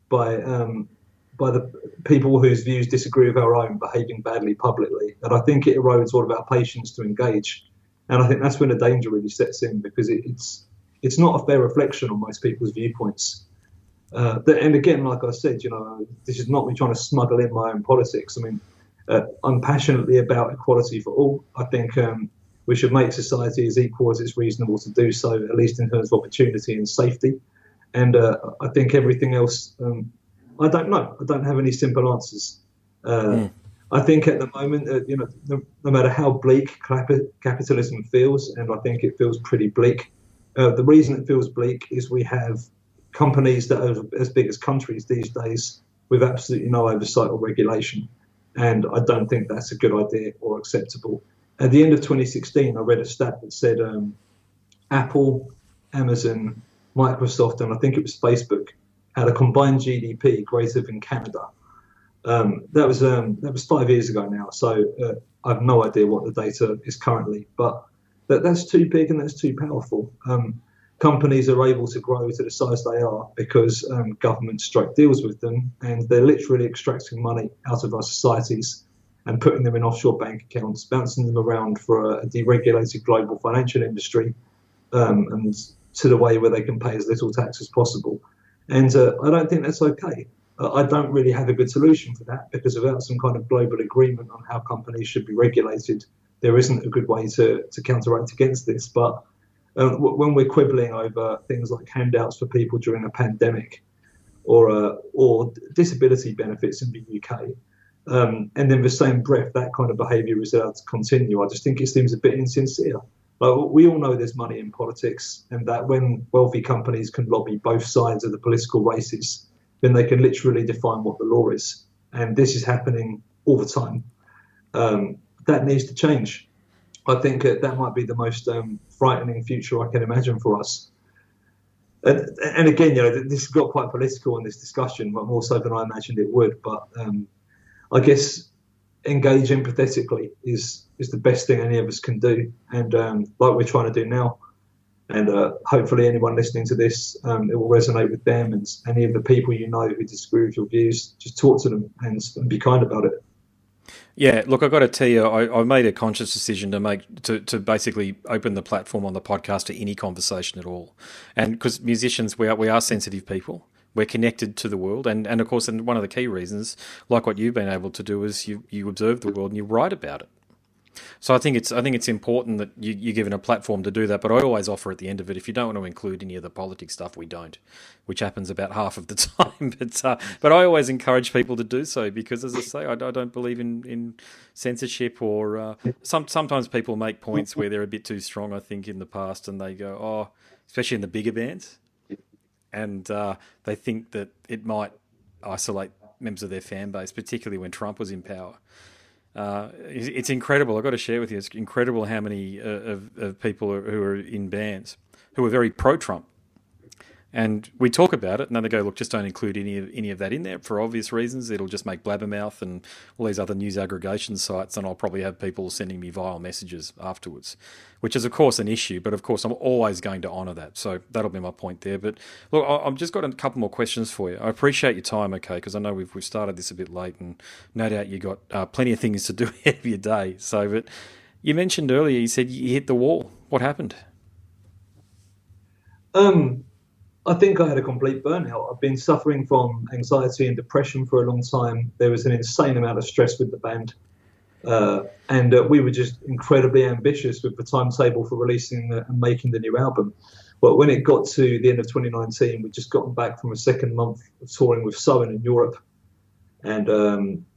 by the people whose views disagree with our own behaving badly publicly, that I think it erodes all of our patience to engage. And I think that's when the danger really sets in, because it's not a fair reflection on most people's viewpoints. And again, like I said, this is not me trying to smuggle in my own politics. I mean, I'm passionately about equality for all. I think we should make society as equal as it's reasonable to do so, at least in terms of opportunity and safety. And I think everything else, I don't know. I don't have any simple answers. I think at the moment, no matter how bleak capitalism feels, and I think it feels pretty bleak, the reason it feels bleak is we have companies that are as big as countries these days with absolutely no oversight or regulation. And I don't think that's a good idea or acceptable. At the end of 2016, I read a stat that said Apple, Amazon, Microsoft, and I think it was Facebook, had a combined GDP greater than Canada. That was 5 years ago now, so I have no idea what the data is currently, but that's too big and that's too powerful. Companies are able to grow to the size they are because governments strike deals with them, and they're literally extracting money out of our societies and putting them in offshore bank accounts, bouncing them around for a deregulated global financial industry, and to the way where they can pay as little tax as possible. And I don't think that's okay. I don't really have a good solution for that, because without some kind of global agreement on how companies should be regulated, there isn't a good way to counteract against this. But when we're quibbling over things like handouts for people during a pandemic, or disability benefits in the UK, and in the same breath, that kind of behaviour is allowed to continue, I just think it seems a bit insincere. Like, we all know there's money in politics, and that when wealthy companies can lobby both sides of the political races, then they can literally define what the law is. And this is happening all the time. That needs to change. I think that might be the most frightening future I can imagine for us. And again, this got quite political in this discussion, more so than I imagined it would. But I guess engage empathetically is the best thing any of us can do. And like we're trying to do now, And hopefully anyone listening to this, it will resonate with them, and any of the people you know who disagree with your views, just talk to them and be kind about it. Yeah, look, I've got to tell you, I made a conscious decision to basically open the platform on the podcast to any conversation at all, and because musicians, we are sensitive people, we're connected to the world, and of course, and one of the key reasons, like what you've been able to do, is you observe the world and you write about it. So I think it's important that you're given a platform to do that. But I always offer at the end of it, if you don't want to include any of the politics stuff, we don't, which happens about half of the time. But I always encourage people to do so because, as I say, I don't believe in censorship or sometimes people make points where they're a bit too strong. I think in the past, and they go, oh, especially in the bigger bands, and they think that it might isolate members of their fan base, particularly when Trump was in power. It's incredible. I've got to share with you. It's incredible how many of people who are in bands who are very pro-Trump. And we talk about it, and then they go, look, just don't include any of that in there for obvious reasons. It'll just make blabbermouth and all these other news aggregation sites, and I'll probably have people sending me vile messages afterwards, which is, of course, an issue. But, of course, I'm always going to honour that. So that'll be my point there. But, look, I've just got a couple more questions for you. I appreciate your time, okay, because I know we've started this a bit late, and no doubt you got plenty of things to do ahead of your day. So, but you mentioned earlier, you said you hit the wall. What happened? I think I had a complete burnout. I've been suffering from anxiety and depression for a long time. There was an insane amount of stress with the band. And we were just incredibly ambitious with the timetable for releasing and making the new album. But when it got to the end of 2019, we'd just gotten back from a second month of touring with Soen in Europe. And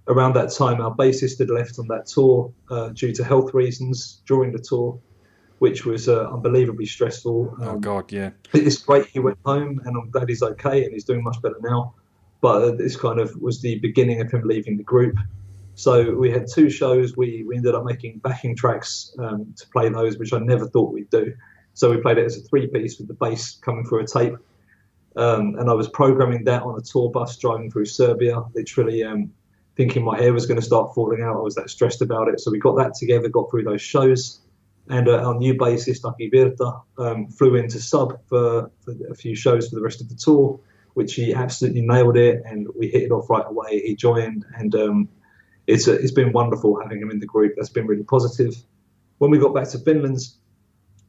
around that time, our bassist had left on that tour due to health reasons during the tour, which was unbelievably stressful. Oh, God, yeah. It's great he went home, and I'm glad he's okay and he's doing much better now. But this kind of was the beginning of him leaving the group. So we had two shows. We ended up making backing tracks to play those, which I never thought we'd do. So we played it as a three-piece with the bass coming through a tape. And I was programming that on a tour bus driving through Serbia, literally thinking my hair was going to start falling out. I was that stressed about it. So we got that together, got through those shows. And our new bassist, Aki Virta, flew in to sub for a few shows for the rest of the tour, which he absolutely nailed it, and we hit it off right away. He joined, and it's been wonderful having him in the group. That's been really positive. When we got back to Finland,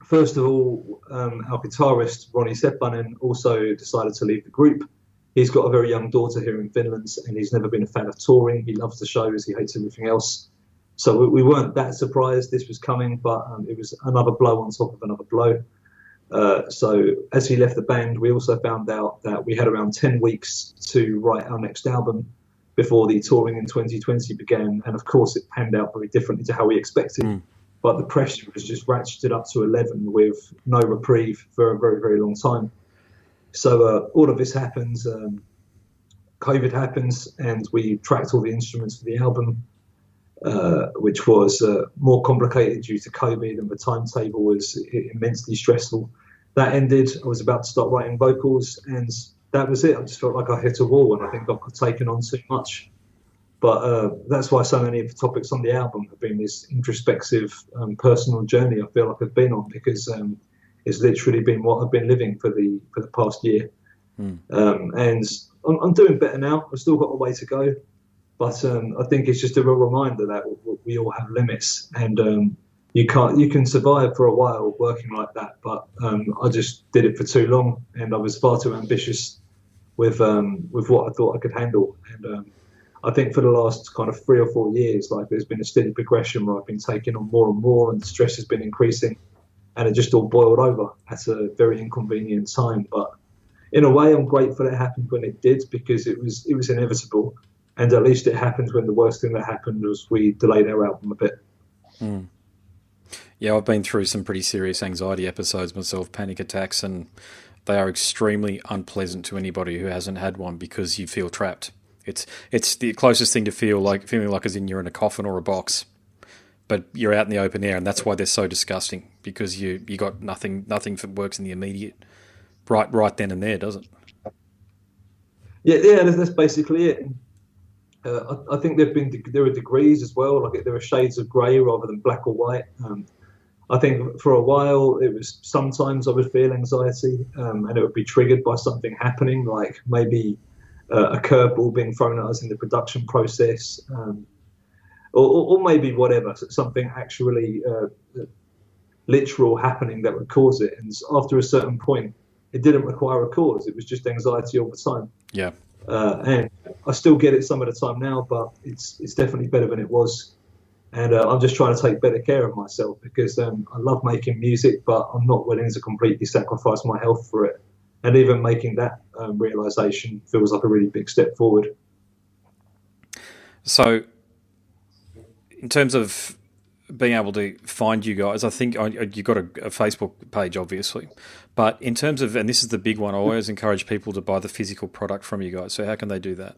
first of all, our guitarist, Ronnie Seppanen, also decided to leave the group. He's got a very young daughter here in Finland, and he's never been a fan of touring. He loves the shows. He hates everything else. So we weren't that surprised this was coming, but it was another blow on top of another blow. So as he left the band, we also found out that we had around 10 weeks to write our next album before the touring in 2020 began. And of course, it panned out very differently to how we expected. But the pressure was just ratcheted up to 11 with no reprieve for a very, very long time. So all of this happens. COVID happens, and we tracked all the instruments for the album. Which was more complicated due to COVID, and the timetable was immensely stressful. That ended. I was about to start writing vocals, and that was it. I just felt like I hit a wall, and I think I've taken on too much. But that's why so many of the topics on the album have been this introspective, personal journey I feel like I've been on, because it's literally been what I've been living for the past year. And I'm doing better now. I've still got a way to go. But I think it's just a real reminder that we all have limits, and you can survive for a while working like that. But I just did it for too long, and I was far too ambitious with what I thought I could handle. And I think for the last kind of 3 or 4 years, like, there's been a steady progression where I've been taking on more and more, and the stress has been increasing, and it just all boiled over at a very inconvenient time. But in a way, I'm grateful it happened when it did, because it was inevitable. And at least it happened when the worst thing that happened was we delayed our album a bit. Yeah, I've been through some pretty serious anxiety episodes myself, panic attacks, and they are extremely unpleasant to anybody who hasn't had one, because you feel trapped. It's the closest thing to feeling like as in you're in a coffin or a box, but you're out in the open air, and that's why they're so disgusting, because you got nothing that works in the immediate, right then and there, does it? Yeah, that's basically it. I think there are degrees as well. Like, there are shades of grey rather than black or white. I think for a while it was sometimes I would feel anxiety, and it would be triggered by something happening, like maybe a curveball being thrown at us in the production process, or maybe whatever, something actually literal happening that would cause it. And after a certain point, it didn't require a cause; it was just anxiety all the time. Yeah. And I still get it some of the time now, but it's definitely better than it was. And I'm just trying to take better care of myself because I love making music, but I'm not willing to completely sacrifice my health for it. And even making that realization feels like a really big step forward. So, in terms of being able to find you guys, I think you've got a Facebook page, obviously. But in terms of, and this is the big one, I always encourage people to buy the physical product from you guys. So, how can they do that?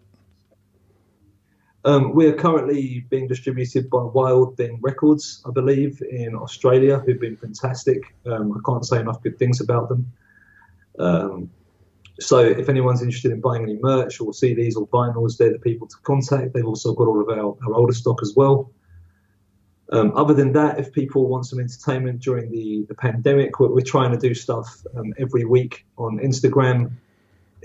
We are currently being distributed by Wild Thing Records, I believe, in Australia, who've been fantastic. I can't say enough good things about them. Um, so if anyone's interested in buying any merch or CDs or vinyls, they're the people to contact. They've also got all of our older stock as well. Other than that, if people want some entertainment during the pandemic, we're trying to do stuff every week on Instagram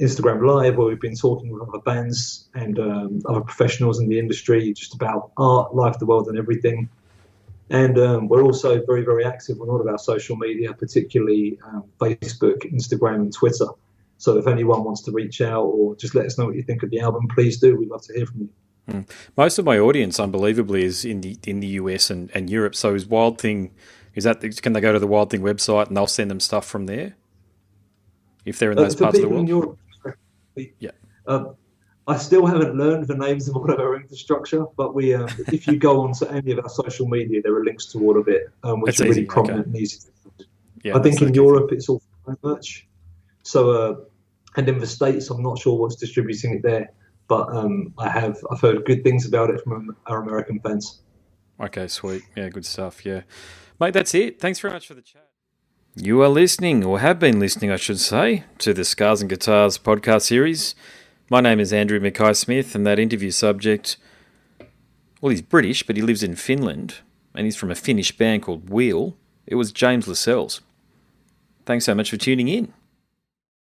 Live, where we've been talking with other bands and other professionals in the industry just about art, life, the world, and everything. And we're also very, very active on all of our social media, particularly Facebook, Instagram, and Twitter. So if anyone wants to reach out or just let us know what you think of the album, please do. We'd love to hear from you. Most of my audience, unbelievably, is in the US and Europe. So is Wild Thing, can they go to the Wild Thing website and they'll send them stuff from there if they're in those For parts of the people in world? Europe, Yeah. I still haven't learned the names of all of our infrastructure, but if you go onto any of our social media, there are links to all of it, which That's are really easy. prominent Okay. and easy. Yeah, I that's think the in key thing. Europe it's all merch. So, and in the States, I'm not sure what's distributing it there, but I've heard good things about it from our American fans. Okay, sweet. Yeah, good stuff. Yeah. Mate, that's it. Thanks very much for the chat. You are listening, or have been listening, I should say, to the Scars and Guitars podcast series. My name is Andrew Mackay-Smith, and that interview subject, well, he's British, but he lives in Finland, and he's from a Finnish band called Wheel. It was James Lascelles. Thanks so much for tuning in.